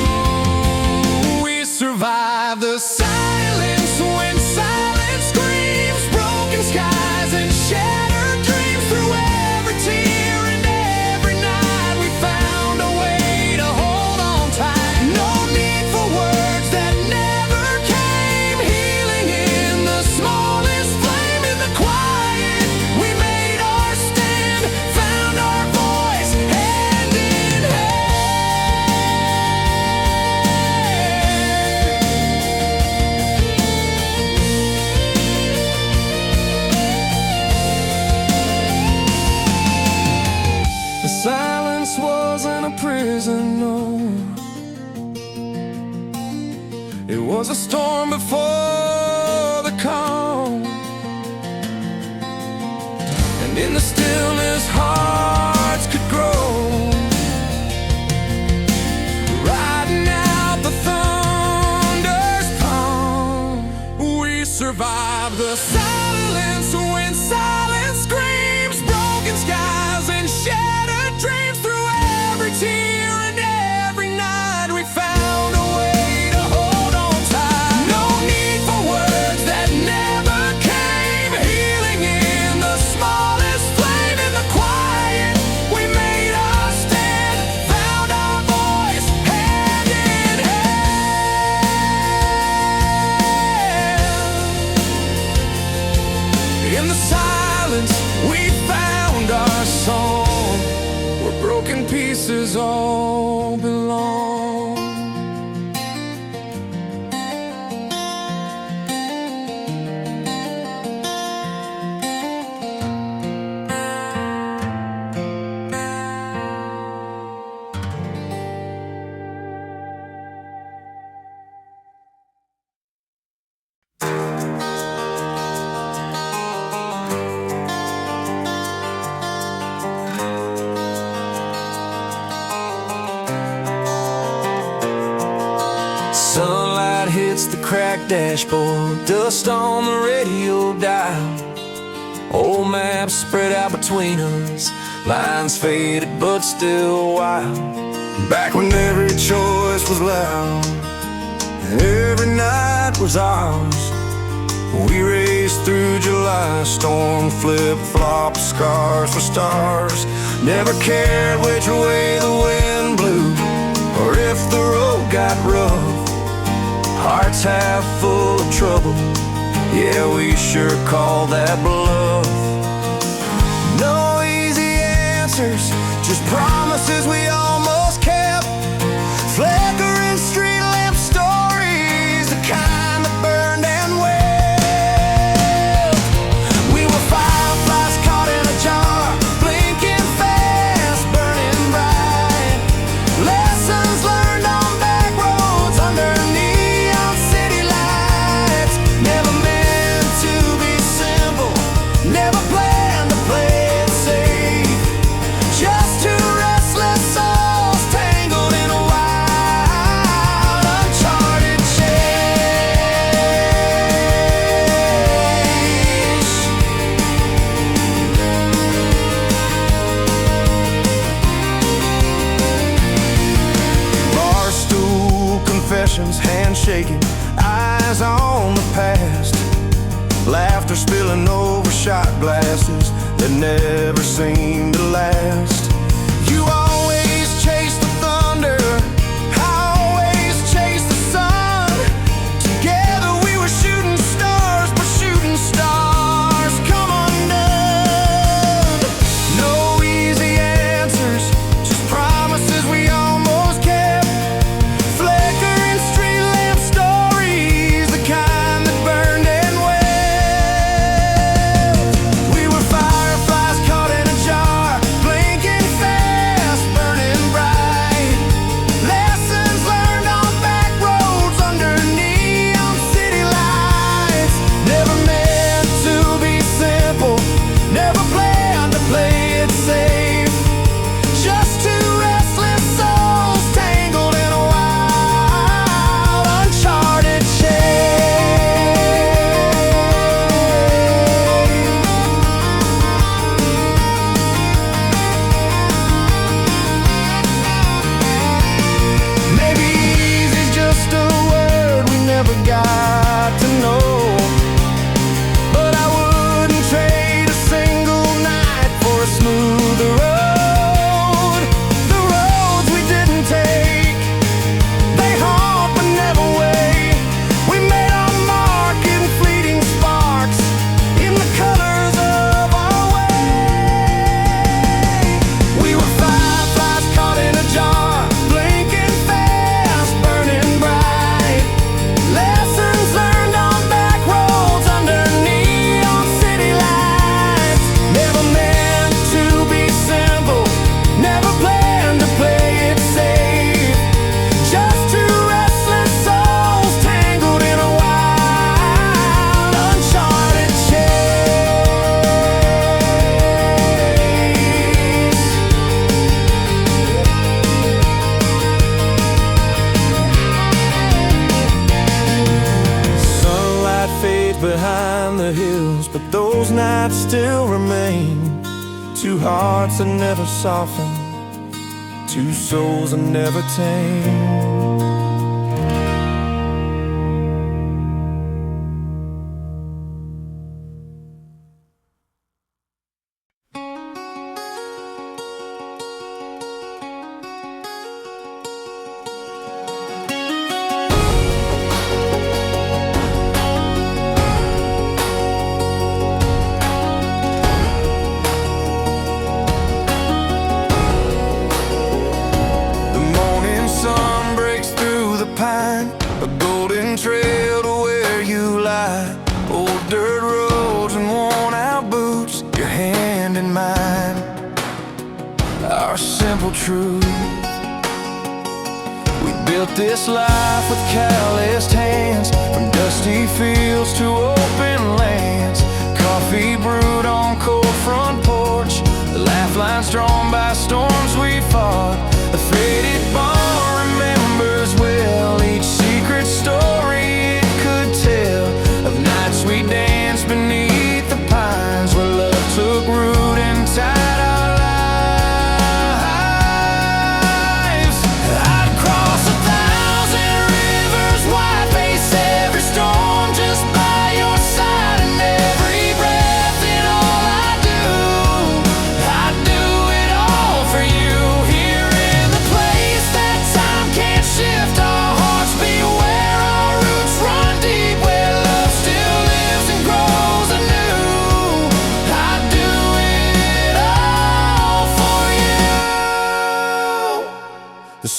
We survived the silence when silence screams, broken skies and shattered dreams. Through every tear and every night, we found a way to hold on tight. No need for words that never came, healing in the smallest flame. In the quiet, we made our stand, found our voice, hand in hand. The silence wasn't a prison, no. It was a storm before the calm, and in the stillness hearts could grow, riding out the thunder's palm. We survived the silence when silence screams, broken skies and shattered dreams. Through every tear and every night, we found a way to hold on tight. No need for words that never came, healing in the smallest flame. In the quiet, we made our stand, found our voice, hand in hand. In the silence, we found our song, where broken pieces all belong. dashboard, dust on the radio dial. Old maps spread out between us, lines faded but still wild. Back when every choice was loud and every night was ours, we raced through July storm, flip-flop scars for stars. Never cared which way the wind blew or if the road got rough. Hearts half full of trouble, yeah, we sure call that bluff. No easy answers, just promises we almost kept. Flickering street lamp stories, the kind that burned and wept. We were fireflies caught in a jar, blinking fast, burning bright. Lessons learned on back roads under neon city lights. Never meant to be simple, never planned to play it safe. Just two restless souls tangled in a wild, uncharted chase. Barstool confessions, handshaking, eyes on the past. Laughter spilling over shot glasses that never seem to last. You always chase the thunder, I always chase the sun. Together we were shooting stars, but shooting stars come undone. No easy answers, just promises we almost kept. Flickering street lamp stories, the kind that burned and wept. We were fireflies caught in a jar, blinking fast, burning bright. Lessons learned on back roads under neon city lights. Never meant to be simple, never planned to play it safe. Just two restless souls tangled in a wild, uncharted chase. Maybe easy's just a word we never got to know, but I wouldn't trade a single night for a smoother road. The roads we didn't take, they haunt but never wait. We made our mark in fleeting sparks, in the colors of our way. We were fireflies caught in a jar, blinking fast, burning bright. Lessons learned on back roads under neon city lights. Never meant to be simple, never planned to play it safe. Just two restless souls tangled in a wild, uncharted chase. Sunlight fades behind the hills, but those nights still remain. Two hearts that never soften, two souls that never tame. The morning sun breaks through the pine, a golden trail to where you lie. Old dirt roads and worn out boots, your hand in mine. Our simple truth, we built this life with calloused hands, from dusty fields to open lands. Coffee brewed on cold front porch, laugh lines drawn by storms we fought. A faded bar remembers well each secret story it could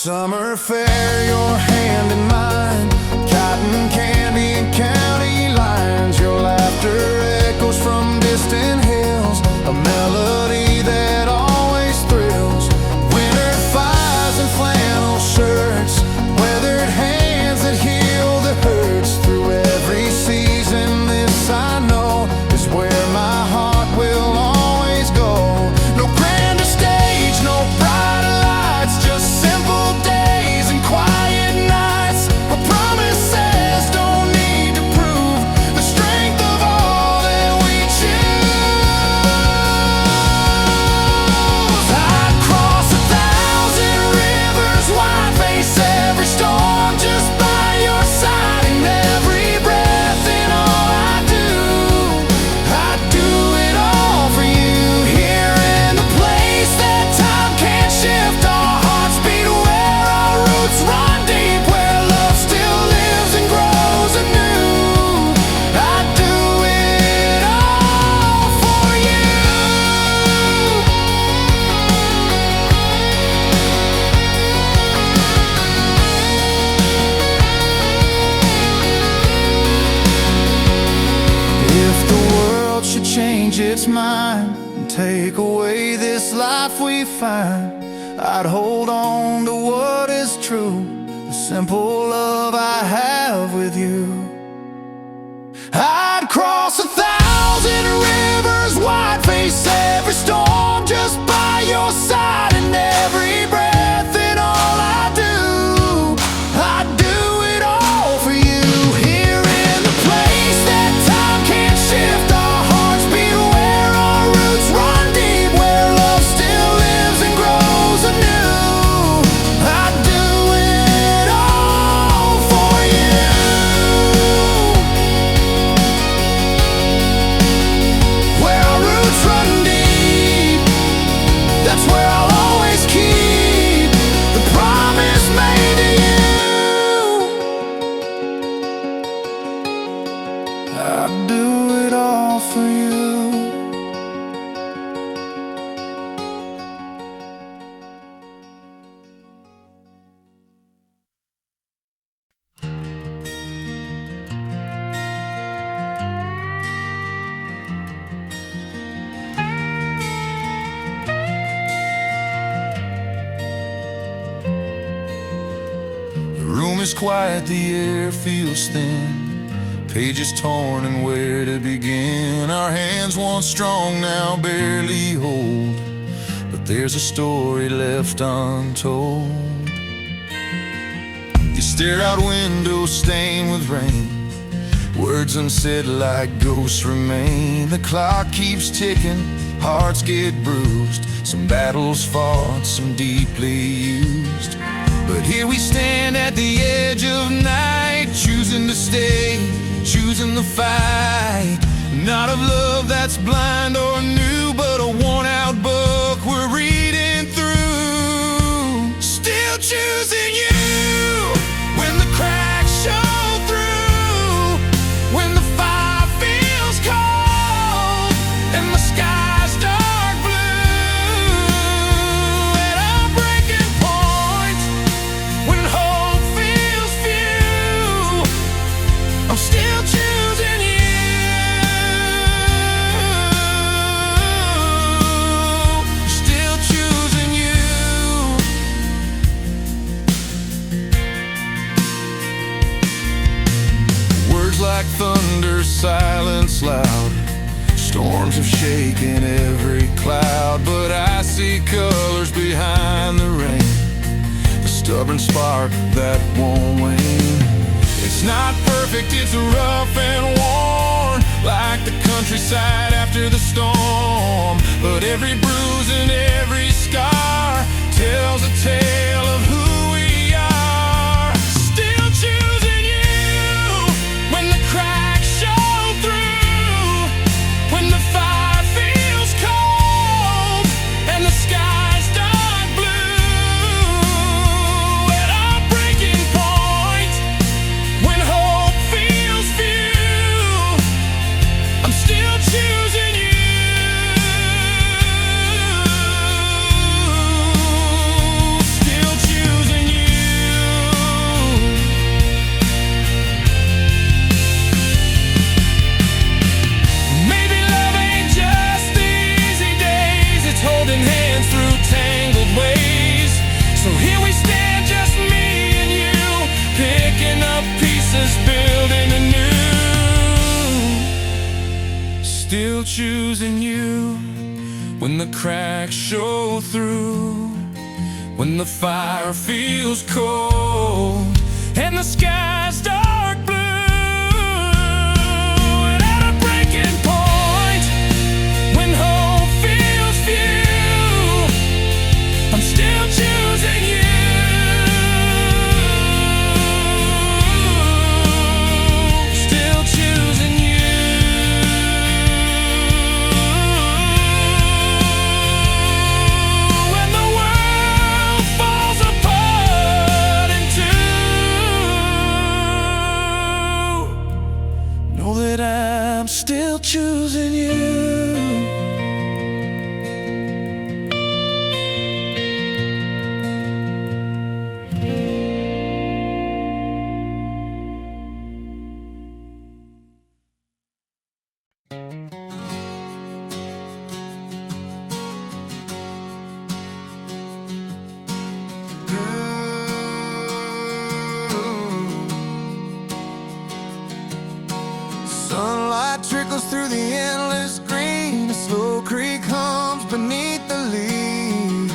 Summer fair, your hand in mine, cotton candy and county lines. Your laughter echoes from distant hills, a melody that always thrills. Winter fires and flannel shirts, weathered hands that heal the hurts. Through every season, this I know is where my heart will always go. No grander stage, no brighter lights, just simple days and quiet nights. A promises don't need to prove the strength of all that we choose. I'd cross 1,000 rivers, wide face every storm, just by your side in every breath. And all I do, I'd do it all for you. Here in the place that time can't shift, our hearts beat where our roots run deep, where love still lives and grows anew. I'd do it all for you. If the world should change its mind and take away this life we find, I'd hold on to what is true, the simple love I have with you. I'd cross 1,000 rivers, wide face every storm, just by your side in every breath. And all I do, I'd do it all for you. Here in the place that time can't shift, our hearts beat where our roots run deep, where love still lives and grows anew. I'd do it all for you. Where our roots run deep, that's where I'll always keep the promise made to you. I'd do it all for you. The room is quiet, the air feels thin, pages torn and where to begin. Our hands once strong, now barely hold, but there's a story left untold. You stare out windows stained with rain, words unsaid like ghosts remain. The clock keeps ticking, hearts get bruised, some battles fought, some deeply used. But here we stand at the edge of night, choosing to stay, choosing the fight. Not of love that's blind or new, but a worn-out book we're reading through. Still choosing you when the cracks show through, when the fire feels cold and the sky's dark blue. At our breaking point, when hope feels few, I'm still choosing you. Still choosing you. Words like thunder, silence loud, storms have shaken every cloud, but I see colors behind the rain, the stubborn spark that won't wane. It's not perfect, it's rough and worn, like the countryside after the storm, but every bruise and every scar tells a tale of who we are. Still choosing you when the cracks show through, when the fire feels cold and the sky's dark blue. At our breaking point, when hope feels few, I'm still choosing you. Still choosing you. still choosing you. When the cracks show through, when the fire feels cold and the sky's dark blue, and at a breaking point, when hope feels few, I'm still choosing you. Still choosing you. When the world falls apart in two, know that I'm still choosing you. Sunlight trickles through the endless green. A slow creek hums beneath the leaves.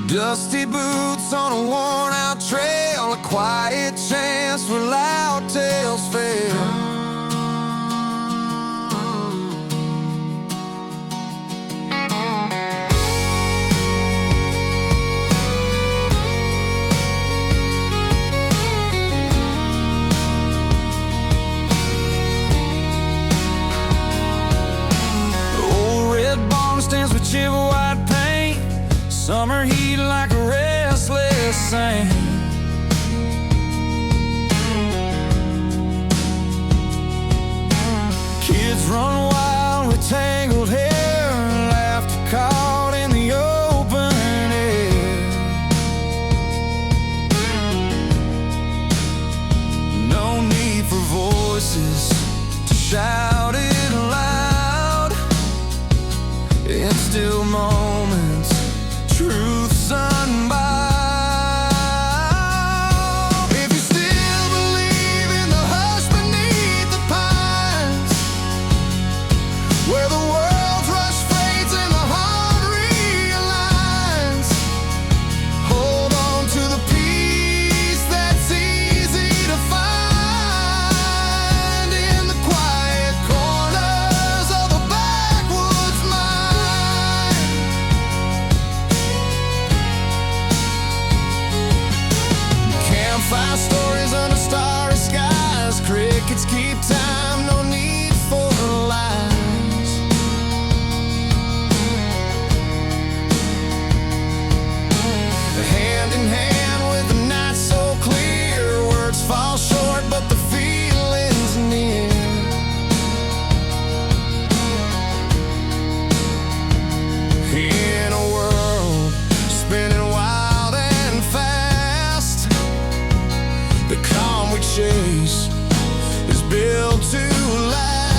Dusty boots on a worn-out trail, a quiet chance where loud tales fail. Stands with chipper white paint, summer heat like a restless saint. Kids run wild with tangled hair, laughter caught in the open air. No need for voices to shout it aloud. In still moments, truth's unbound. If you still believe in the hush beneath the pines, where the world's rush fades and the heart realigns, hold on to the peace that's easy to find in the quiet corners of a backwoods mind. Campfire stories under starry skies, crickets keep time, no need for lies. Hand in hand with the night so clear, words fall short but the feeling's near. In a world spinning wild and fast, the calm we chase is built to last.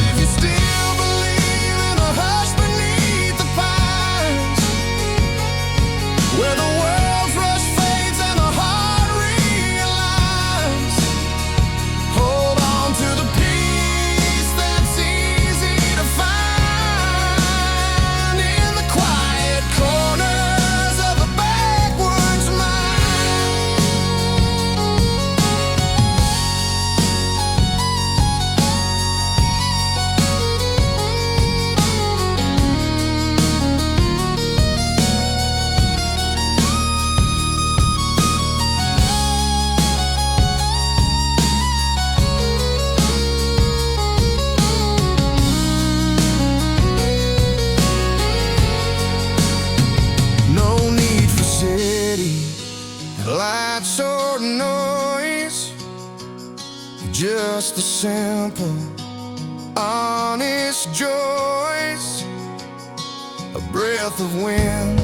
If you still believe in a hush beneath the pines, where the world's rush fades and the heart realigns, hold on to the peace that's easy to find in the quiet corners of a backwoods mind. No need for city lights or noise, just the simple, honest joys, a breath of wind